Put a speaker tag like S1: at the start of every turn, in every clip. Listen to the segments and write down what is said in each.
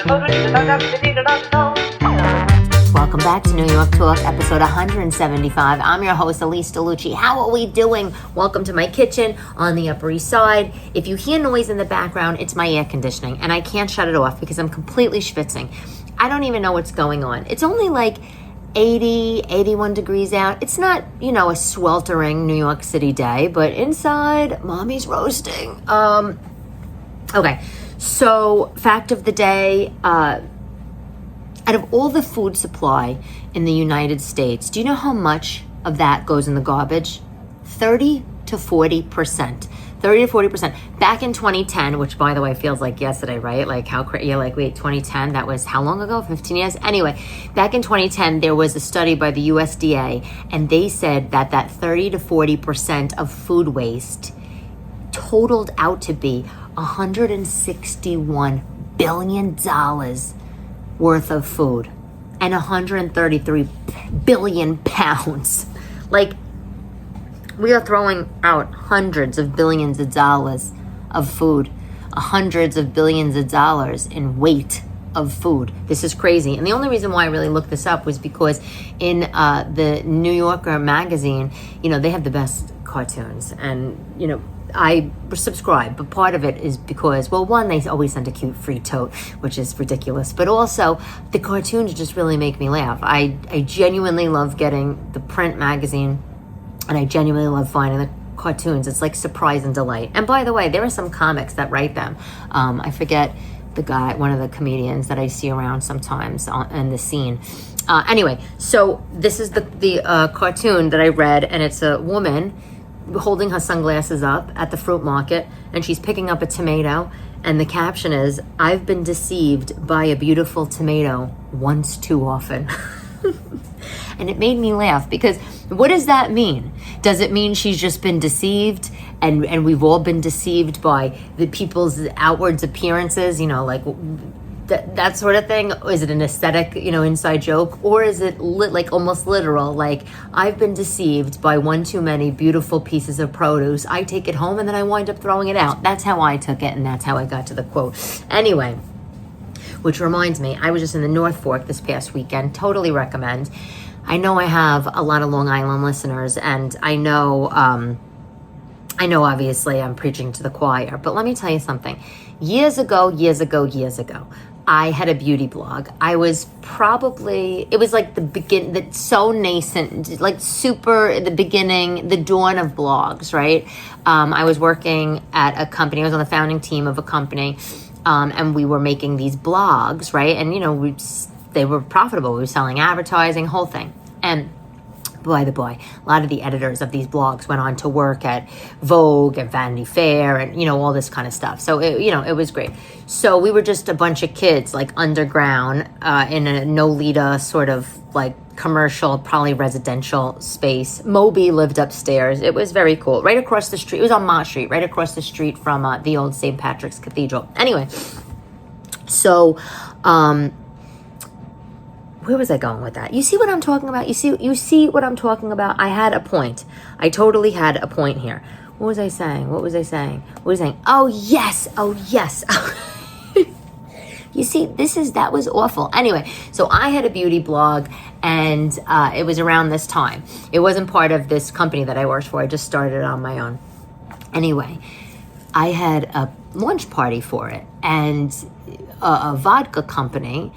S1: Welcome back to New York Talk, episode 175. I'm your host, Elyse DeLucci. How are we doing? Welcome to my kitchen on the Upper East Side. If you hear noise in the background, it's my air conditioning, and I can't shut it off because I'm completely schwitzing. I don't even know what's going on. It's only like 80, 81 degrees out. It's not, a sweltering New York City day, but inside, mommy's roasting. Okay, so fact of the day, out of all the food supply in the United States, do you know how much of that goes in the garbage? 30 to 40%. 30 to 40%. Back in 2010, which by the way feels like yesterday, right? Like how crazy, you're like, wait, 2010, that was how long ago? 15 years? Anyway, back in 2010, there was a study by the USDA, and they said that 30 to 40% of food waste totaled out to be $161 billion worth of food and 133 billion pounds. Like, we are throwing out hundreds of billions of dollars of food, hundreds of billions of dollars in weight of food. This is crazy. And the only reason why I really looked this up was because in the New Yorker magazine, they have the best cartoons. And, I subscribe, but part of it is because, well, one, they always send a cute free tote, which is ridiculous, but also the cartoons just really make me laugh. I genuinely love getting the print magazine, and I genuinely love finding the cartoons. It's like surprise and delight. And by the way, there are some comics that write them. I forget the guy, one of the comedians that I see around sometimes in the scene. Anyway, so this is the cartoon that I read, and it's a woman holding her sunglasses up at the fruit market, and she's picking up a tomato, and the caption is, "I've been deceived by a beautiful tomato once too often." And it made me laugh, because what does that mean? Does it mean she's just been deceived and we've all been deceived by the people's outwards appearances, like that sort of thing? Is it an aesthetic, inside joke? Or is it like almost literal? Like, I've been deceived by one too many beautiful pieces of produce. I take it home and then I wind up throwing it out. That's how I took it, and that's how I got to the quote. Anyway, which reminds me, I was just in the North Fork this past weekend. Totally recommend. I know I have a lot of Long Island listeners, and I know obviously I'm preaching to the choir, but let me tell you something. Years ago, I had a beauty blog. I was it was like so nascent, like super the beginning, the dawn of blogs, right? I was working at a company. I was on the founding team of a company, and we were making these blogs, right? And, they were profitable. We were selling advertising, whole thing. And by the boy, a lot of the editors of these blogs went on to work at Vogue and Vanity Fair and, all this kind of stuff. So, it was great. So we were just a bunch of kids, like underground, in a Nolita sort of like commercial, probably residential space. Moby lived upstairs. It was very cool. Right across the street. It was on Mott Street, right across the street from the old St. Patrick's Cathedral. Anyway, so, where was I going with that? You see what I'm talking about? You see what I'm talking about? I had a point. I totally had a point here. What was I saying? Oh, yes. You see, that was awful. Anyway, so I had a beauty blog, and it was around this time. It wasn't part of this company that I worked for. I just started it on my own. Anyway, I had a launch party for it, and a vodka company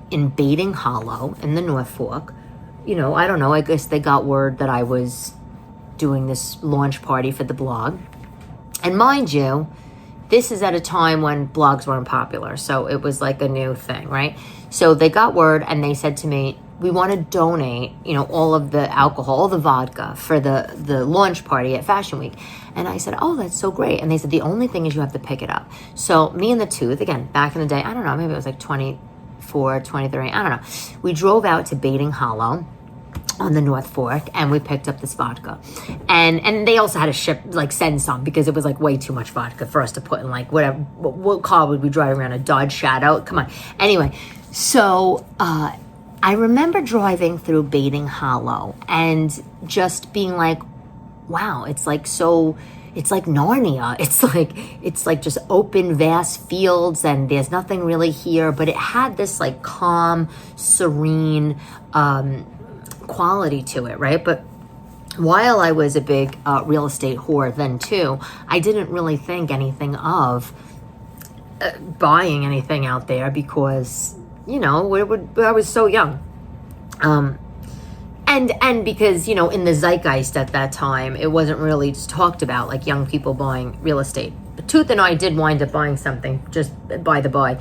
S1: in Bating Hollow in the North Fork, I don't know, I guess they got word that I was doing this launch party for the blog. And mind you, this is at a time when blogs weren't popular, so it was like a new thing, right? So they got word, and they said to me, we want to donate, all of the alcohol, all the vodka for the launch party at Fashion Week. And I said, oh, that's so great. And they said, the only thing is you have to pick it up. So me and the Tooth, again, back in the day, I don't know, maybe it was like 24, 23, I don't know. We drove out to Bating Hollow on the North Fork, and we picked up this vodka. And they also had to send some, because it was like way too much vodka for us to put in like whatever, what car would we drive around? A Dodge Shadow? Come on. Anyway, so I remember driving through Bating Hollow and just being like, wow, it's like so, it's like Narnia. It's like just open, vast fields, and there's nothing really here. But it had this like calm, serene quality to it, right? But while I was a big real estate whore then too, I didn't really think anything of buying anything out there because, you know, I was so young. And because, you know, in the zeitgeist at that time, it wasn't really just talked about like young people buying real estate. But Tooth and I did wind up buying something just by the by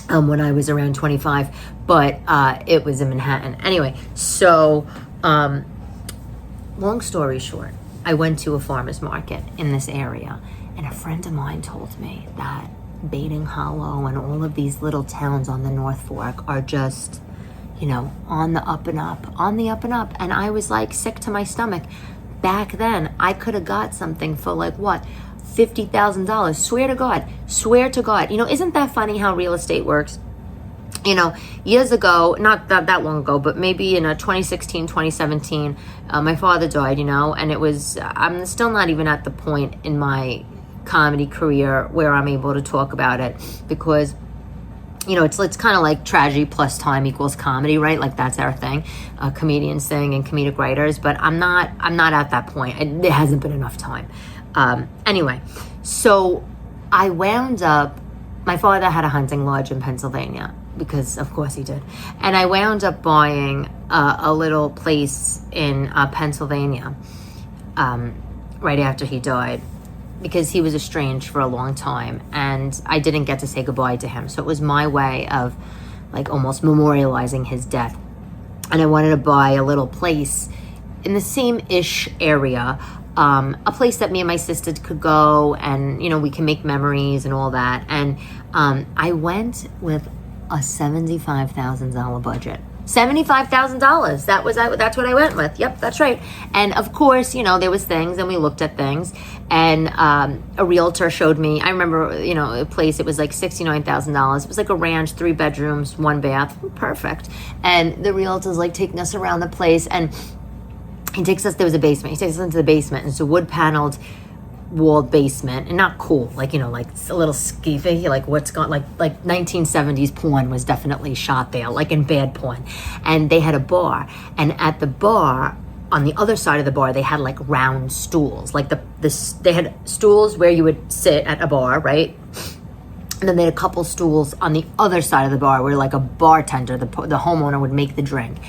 S1: when I was around 25, but it was in Manhattan. Anyway, so long story short, I went to a farmer's market in this area, and a friend of mine told me that Bating Hollow and all of these little towns on the North Fork are just, you know, on the up and up. And I was like sick to my stomach. Back then, I could have got something for like what? $50,000. Swear to God. You know, isn't that funny how real estate works? You know, years ago, not that long ago, but maybe in 2016, 2017, my father died, you know, and I'm still not even at the point in my comedy career where I'm able to talk about it because, you know, it's kind of like tragedy plus time equals comedy, right? Like that's our thing, comedians thing and comedic writers. But I'm not at that point. There hasn't been enough time. Anyway, so I wound up. My father had a hunting lodge in Pennsylvania because, of course, he did, and I wound up buying a little place in Pennsylvania right after he died, because he was estranged for a long time and I didn't get to say goodbye to him. So it was my way of like almost memorializing his death. And I wanted to buy a little place in the same-ish area, a place that me and my sister could go and, you know, we can make memories and all that. And I went with a $75,000 budget. $75,000. That's what I went with. Yep, that's right. And of course, you know, there was things and we looked at things, and a realtor showed me, I remember, you know, a place, it was like $69,000. It was like a ranch, 3 bedrooms, 1 bath. Perfect. And the realtor's like taking us around the place, and there was a basement. He takes us into the basement, and it's a wood paneled walled basement, and not cool, like, you know, like it's a little skeevy, like what's gone, like 1970s porn was definitely shot there, like in bad porn. And they had a bar, and at the bar, on the other side of the bar, they had like round stools, like they had stools where you would sit at a bar, right? And then they had a couple stools on the other side of the bar where like a bartender, the homeowner, would make the drink.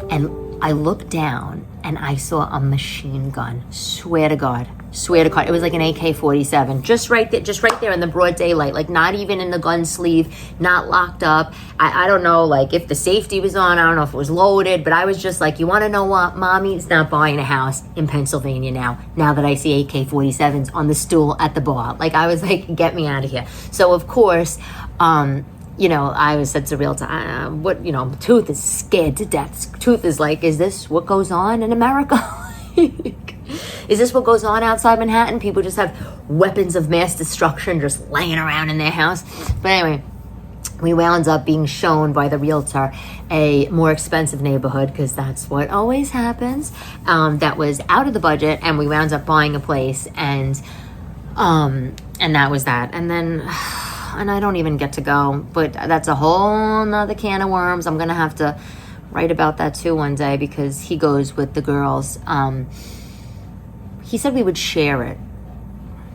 S1: And I looked down and I saw a machine gun. Swear to God. It was like an AK-47, just right there in the broad daylight, like not even in the gun sleeve, not locked up. I don't know, like if the safety was on, I don't know if it was loaded, but I was just like, you want to know what? Mommy's not buying a house in Pennsylvania now that I see AK-47s on the stool at the bar. Like I was like, get me out of here. So of course, you know, I was said to realtor, what, you know, Tooth is scared to death. Tooth is like, is this what goes on in America? Is this what goes on outside Manhattan? People just have weapons of mass destruction just laying around in their house. But anyway, we wound up being shown by the realtor a more expensive neighborhood, because that's what always happens, that was out of the budget, and we wound up buying a place, and that was that. And then, and I don't even get to go, but that's a whole nother can of worms. I'm gonna have to write about that too one day, because he goes with the girls. He said we would share it.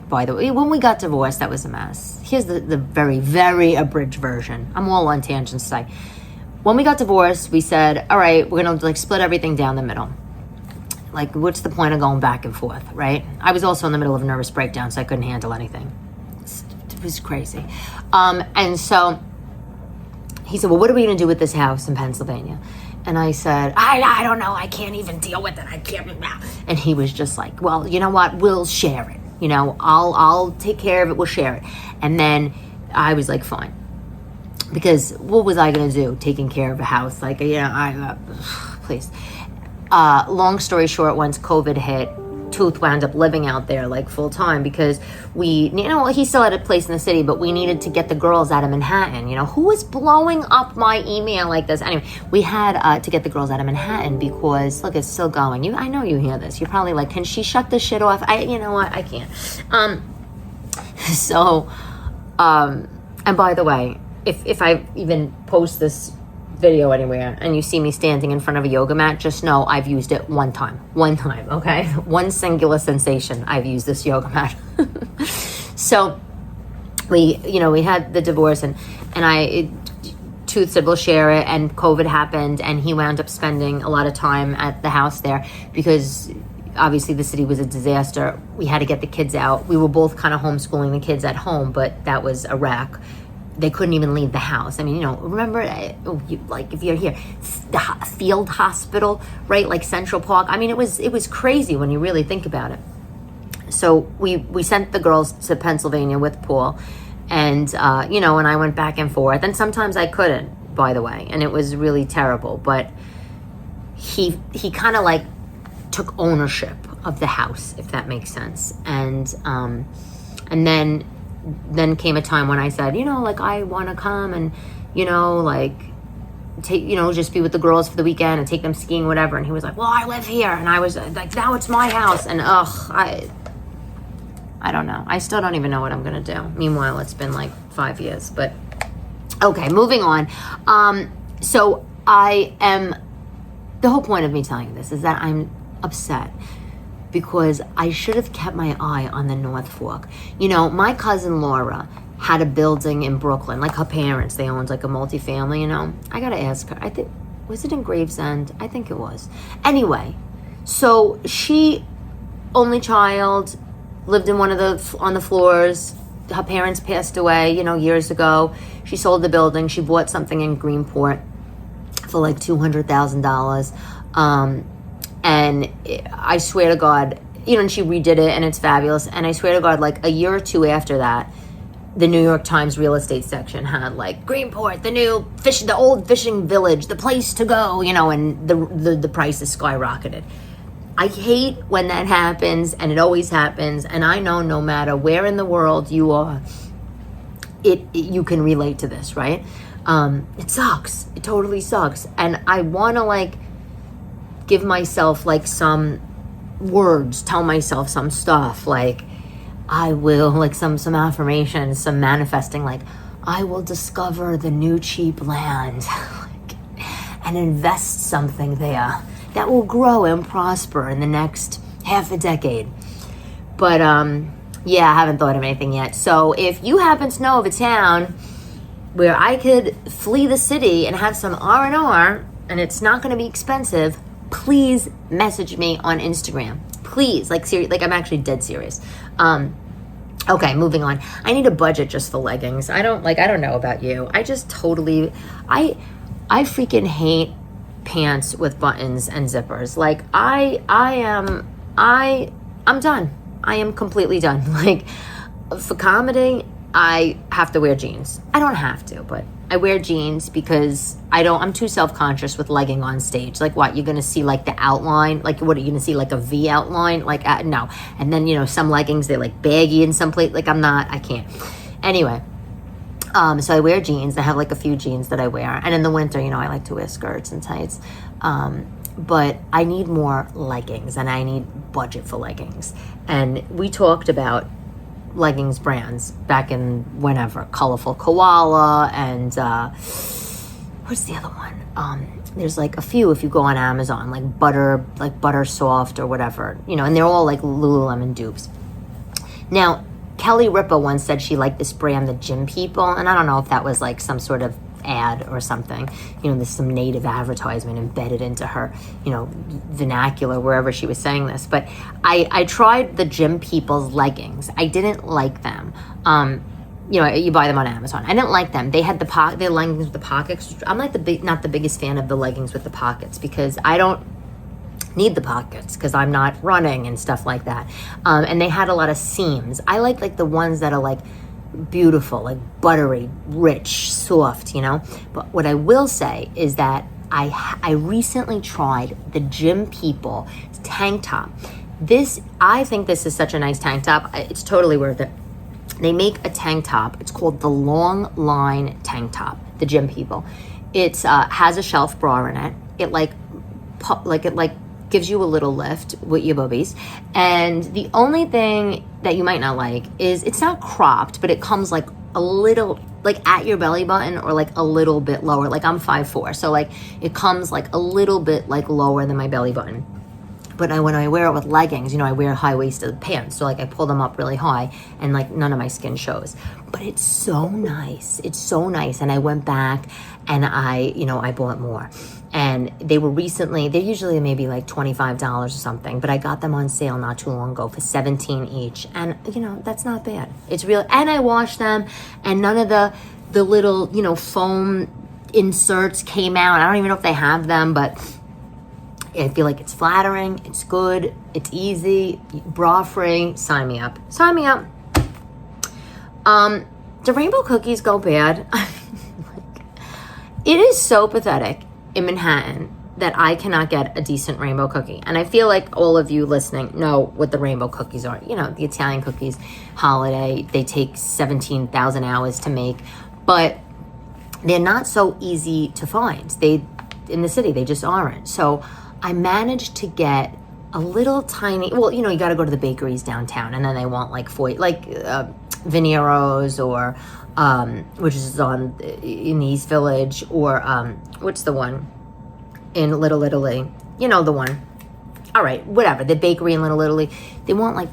S1: By the way, when we got divorced, that was a mess. Here's the very, very abridged version. I'm all on tangents today. When we got divorced, we said, all right, we're gonna like split everything down the middle. Like, what's the point of going back and forth, right? I was also in the middle of a nervous breakdown, so I couldn't handle anything. It was crazy. And so he said, well, what are we gonna do with this house in Pennsylvania? And I said, I don't know. I can't even deal with it. I can't. And he was just like, well, you know what? We'll share it. You know, I'll take care of it. We'll share it. And then I was like, fine. Because what was I going to do? Taking care of a house? Like, you know, please. Long story short, once COVID hit, Tooth wound up living out there like full time because he still had a place in the city, but we needed to get the girls out of Manhattan. Who is blowing up my email like this? Anyway, we had to get the girls out of Manhattan because look, it's still going. I know you hear this. You're probably like, can she shut this shit off? You know what? I can't. And by the way, if I even post this video anywhere and you see me standing in front of a yoga mat, just know I've used it one time, okay? One singular sensation, I've used this yoga mat. So we had the divorce and Tooth said we'll share it, and COVID happened and he wound up spending a lot of time at the house there because obviously the city was a disaster. We had to get the kids out. We were both kind of homeschooling the kids at home, but that was a wreck. They couldn't even leave the house. I mean, remember, if you're here, the field hospital, right? Like Central Park. I mean, it was crazy when you really think about it. So we sent the girls to Pennsylvania with Paul, and and I went back and forth. And sometimes I couldn't, by the way, and it was really terrible. But he kind of like took ownership of the house, if that makes sense. And then came a time when I said, I want to come and, take, just be with the girls for the weekend and take them skiing, whatever. And he was like, well, I live here. And I was like, now it's my house. And I don't know. I still don't even know what I'm going to do. Meanwhile, it's been like 5 years, but okay, moving on. So the whole point of me telling you this is that I'm upset because I should have kept my eye on the North Fork. My cousin Laura had a building in Brooklyn, like her parents, they owned like a multifamily, I gotta ask her, I think, was it in Gravesend? I think it was. Anyway, so she, only child, lived in on the floors. Her parents passed away, years ago. She sold the building. She bought something in Greenport for like $200,000. And I swear to God, and she redid it and it's fabulous. And I swear to God, like a year or two after that, the New York Times real estate section had like Greenport, the old fishing village, the place to go, and the prices skyrocketed. I hate when that happens, and it always happens. And I know no matter where in the world you are, you can relate to this, right? It sucks. It totally sucks. And I want to give myself some words, tell myself some stuff, I will, some affirmations, some manifesting, I will discover the new cheap land and invest something there that will grow and prosper in the next half a decade. But I haven't thought of anything yet. So if you happen to know of a town where I could flee the city and have some R&R and it's not going to be expensive, please message me on Instagram. Please, I'm actually dead serious. Okay, moving on. I need a budget just for leggings. I don't know about you. I just totally, I freaking hate pants with buttons and zippers. I'm done. I am completely done. For comedy, I have to wear jeans. I don't have to, but I wear jeans because I'm too self-conscious with legging on stage. What, you're going to see the outline? What are you going to see, a V outline? No. And then, some leggings, they're baggy in some place. I can't. Anyway, so I wear jeans. I have a few jeans that I wear. And in the winter, I like to wear skirts and tights. But I need more leggings and I need budget for leggings. And we talked about leggings brands back in whenever, Colorful Koala and what's the other one? There's a few if you go on Amazon, Butter Soft or whatever, and they're all Lululemon dupes. Now, Kelly Ripa once said she liked this brand, the Gym People, and I don't know if that was some sort of ad or something, there's some native advertisement embedded into her, vernacular, wherever she was saying this. But I tried the Gym People's leggings. I didn't like them. You buy them on Amazon. I didn't like them. They had the leggings with the pockets. I'm not the biggest fan of the leggings with the pockets because I don't need the pockets because I'm not running and stuff like that. And they had a lot of seams. I like the ones that are beautiful, buttery, rich, soft, But what I will say is that I recently tried the Gym People tank top. I think this is such a nice tank top. It's totally worth it. They make a tank top. It's called the Long Line tank top, the gym people. It's has a shelf bra in it. It gives you a little lift with your boobies. And the only thing that you might not like is it's not cropped, but it comes like a little, like at your belly button, or like a little bit lower. Like I'm 5'4", so like it comes like a little bit like lower than my belly button. But when I wear it with leggings, I wear high-waisted pants. So like I pull them up really high and like none of my skin shows. But it's so nice. It's so nice. And I went back and I bought more. And they're usually maybe like $25 or something. But I got them on sale not too long ago for $17 each. And, that's not bad. It's real. And I washed them and none of the little, foam inserts came out. I don't even know if they have them, but I feel like it's flattering, it's good, it's easy, bra free. Sign me up. Sign me up. Do rainbow cookies go bad? It is so pathetic in Manhattan that I cannot get a decent rainbow cookie. And I feel like all of you listening know what the rainbow cookies are. The Italian cookies, holiday, they take 17,000 hours to make, but they're not so easy to find. In the city, they just aren't. So I managed to get a little tiny, you got to go to the bakeries downtown, and then they want like Venero's, or which is in East Village, or what's the one in Little Italy? The one. All right, whatever. The bakery in Little Italy, they want like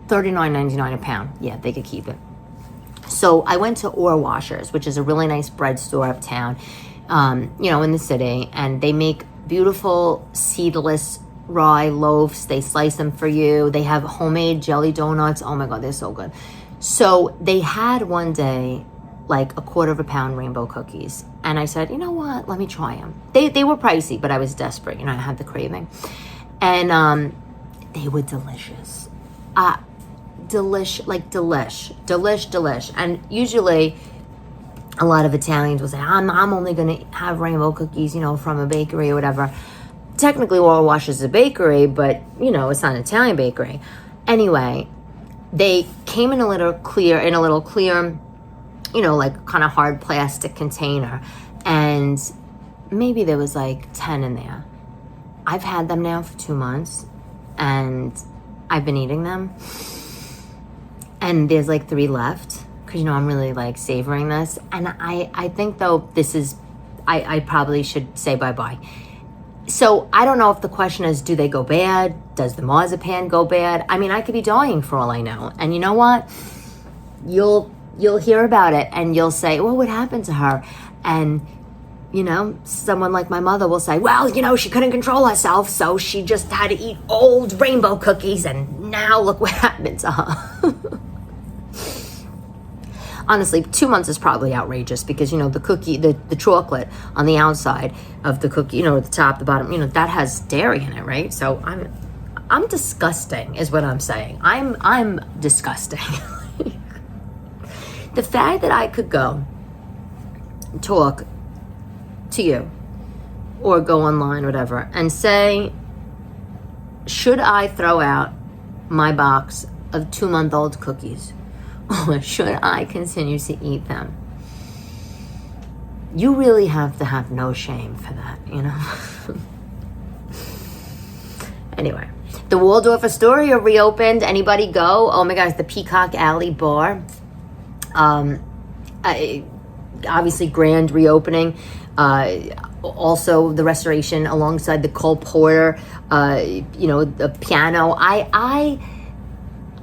S1: $39.99 a pound. Yeah, they could keep it. So I went to Ore Washers, which is a really nice bread store uptown, in the city, and they make beautiful seedless rye loaves. They slice them for you. They have homemade jelly donuts. Oh my God, they're so good. So they had one day like a quarter of a pound rainbow cookies. And I said, you know what? Let me try them. They were pricey, but I was desperate. I had the craving. And they were delicious. Delish. And usually a lot of Italians will say, I'm only going to have rainbow cookies, from a bakery or whatever. Technically, Waldorf Wash is a bakery, but, it's not an Italian bakery. Anyway, they came in a little clear, like kind of hard plastic container. And maybe there was like 10 in there. I've had them now for 2 months, and I've been eating them. And there's like 3 left. Because, I'm really like savoring this. And I think though I probably should say bye-bye. So I don't know if the question is, do they go bad? Does the marzipan go bad? I mean, I could be dying for all I know. And you know what? You'll hear about it and you'll say, well, what happened to her? And, someone like my mother will say, well, she couldn't control herself, so she just had to eat old rainbow cookies, and now look what happened to her. Honestly, 2 months is probably outrageous because, the cookie, the chocolate on the outside of the cookie, the top, the bottom, that has dairy in it, right? So I'm disgusting is what I'm saying. I'm disgusting. The fact that I could go talk to you or go online, whatever, and say, should I throw out my box of 2-month-old cookies? Or should I continue to eat them? You really have to have no shame for that, Anyway, the Waldorf Astoria reopened. Anybody go? Oh my gosh, the Peacock Alley Bar. Obviously, grand reopening. Also, the restoration alongside the Cole Porter, the piano.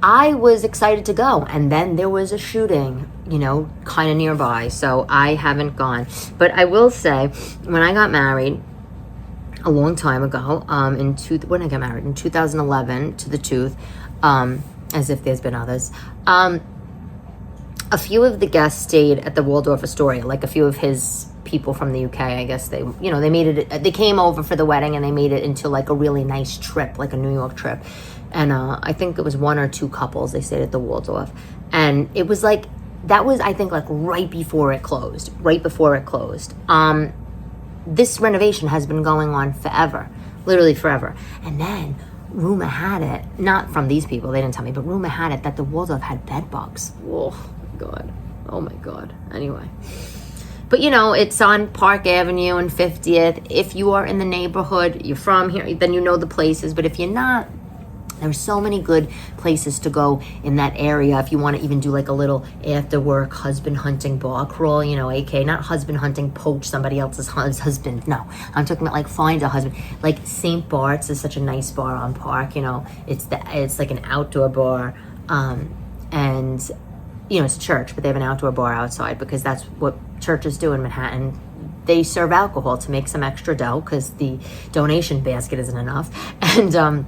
S1: I was excited to go, and then there was a shooting, kind of nearby, so I haven't gone. But I will say, when I got married a long time ago, when I got married in 2011 to the Tooth, as if there's been others, a few of the guests stayed at the Waldorf Astoria, like a few of his people from the UK. I guess they came over for the wedding, and they made it into like a really nice trip, like a New York trip. And I think it was 1 or 2 couples. They stayed at the Waldorf. And it was like, that was, I think, like right before it closed. This renovation has been going on forever. Literally forever. And then rumor had it, not from these people, they didn't tell me, but rumor had it that the Waldorf had bed bugs. Oh my God. Oh my God. Anyway. But you know, it's on Park Avenue and 50th. If you are in the neighborhood, you're from here, then you know the places. But if you're not, there's so many good places to go in that area. If you want to even do like a little after work husband hunting bar crawl, you know, AK, not husband hunting, poach somebody else's husband. No, I'm talking about like find a husband. Like St. Bart's is such a nice bar on Park, you know, it's like an outdoor bar. And you know, it's a church, but they have an outdoor bar outside because that's what churches do in Manhattan. They serve alcohol to make some extra dough because the donation basket isn't enough. And a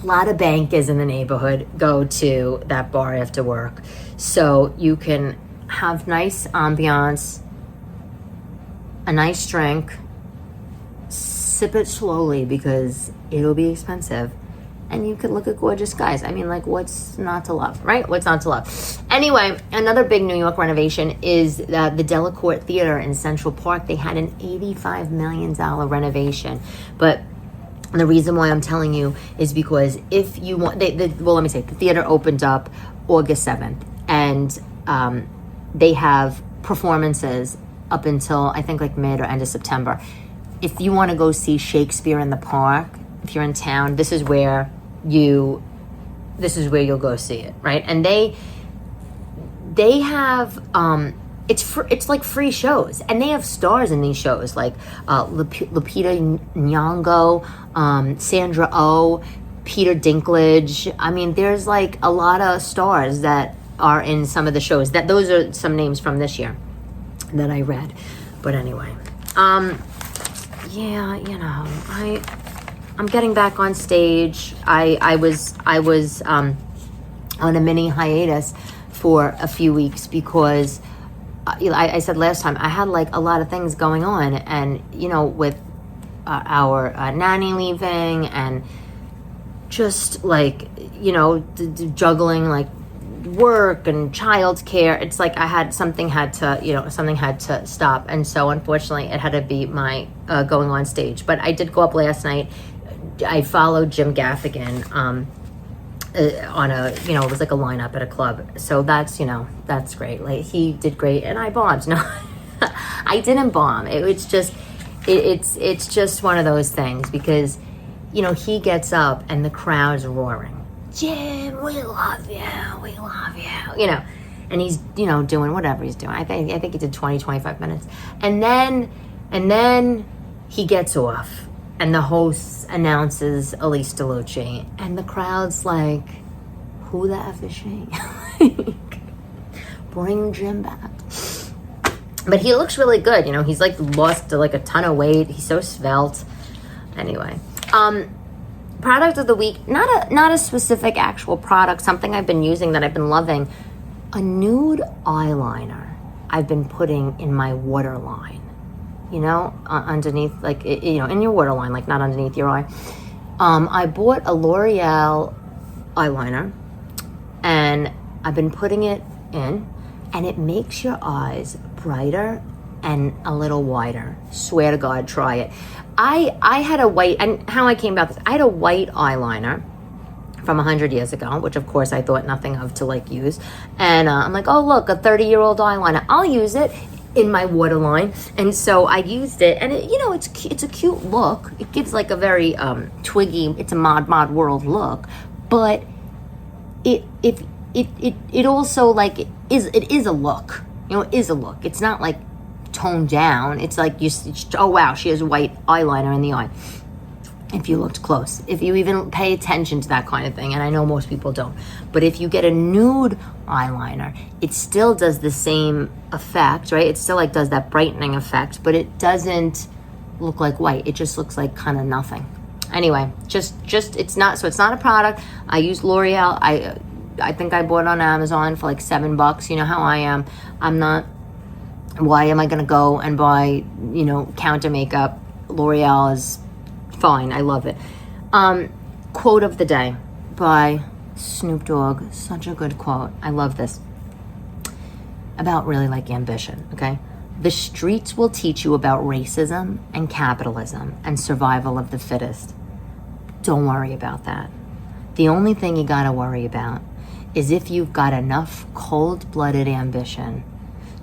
S1: lot of bankers in the neighborhood go to that bar after work. So you can have nice ambiance, a nice drink, sip it slowly because it'll be expensive. And you could look at gorgeous guys. I mean, like, what's not to love, right? What's not to love? Anyway, another big New York renovation is the Delacorte Theater in Central Park. They had an $85 million renovation. But the reason why I'm telling you is because if you want, well, let me say, the theater opened up August 7th. And they have performances up until, I think, like mid or end of September. If you want to go see Shakespeare in the Park, if you're in town, this is where you'll go see it, right? And they have it's like free shows, and they have stars in these shows like Lupita Nyong'o, Sandra Oh, Peter Dinklage. I mean, there's like a lot of stars that are in some of the shows. Those are some names from this year that I read. But anyway, yeah, you know, I'm getting back on stage. I was on a mini hiatus for a few weeks because I said last time I had like a lot of things going on, and you know, with our nanny leaving and just like, you know, juggling like work and childcare, it's like something had to stop, and so unfortunately it had to be my going on stage. But I did go up last night. I followed Jim Gaffigan on a, you know, it was like a lineup at a club. So that's, you know, that's great. Like, he did great, and I bombed. No, I didn't bomb. It's just one of those things because, you know, he gets up and the crowd's roaring. Jim, we love you, you know, and he's, you know, doing whatever he's doing. I think he did 25 minutes. And then he gets off. And the host announces Elyse DeLucci. And the crowd's like, who the F is she? Bring Jim back. But he looks really good. You know, he's like lost like a ton of weight. He's so svelte. Anyway. Product of the week. Not a specific actual product. Something I've been using that I've been loving. A nude eyeliner I've been putting in my waterline. You know, underneath, like, you know, in your waterline, like not underneath your eye. I bought a L'Oreal eyeliner, and I've been putting it in, and it makes your eyes brighter and a little wider. Swear to God, try it. I had a white, and how I came about this, I had a white eyeliner from 100 years ago, which of course I thought nothing of to like use. And I'm like, oh look, a 30-year-old eyeliner. I'll use it in my waterline. And so I used it, and it, you know, it's a cute look. It gives like a very twiggy, it's a mod world look, but it also like it is a look. You know, it is a look. It's not like toned down. It's like oh wow, she has white eyeliner in the eye. If you looked close, if you even pay attention to that kind of thing, and I know most people don't, but if you get a nude eyeliner, it still does the same effect, right? It still like does that brightening effect, but it doesn't look like white. It just looks like kind of nothing. Anyway, just it's not a product. I use L'Oreal. I think I bought it on Amazon for like $7. You know how I am. I'm not. Why am I gonna go and buy, you know, counter makeup? L'Oreal is fine. I love it. Quote of the day by Snoop Dogg. Such a good quote. I love this. About really like ambition, okay? The streets will teach you about racism and capitalism and survival of the fittest. Don't worry about that. The only thing you gotta worry about is if you've got enough cold-blooded ambition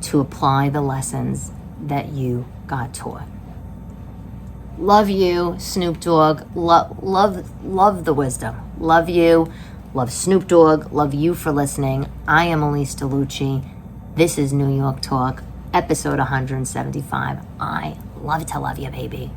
S1: to apply the lessons that you got taught. Love you, Snoop Dogg. Love the wisdom. Love you. Love Snoop Dogg. Love you for listening. I am Elyse DeLucci. This is New York Talk, episode 175. I love to love you, baby.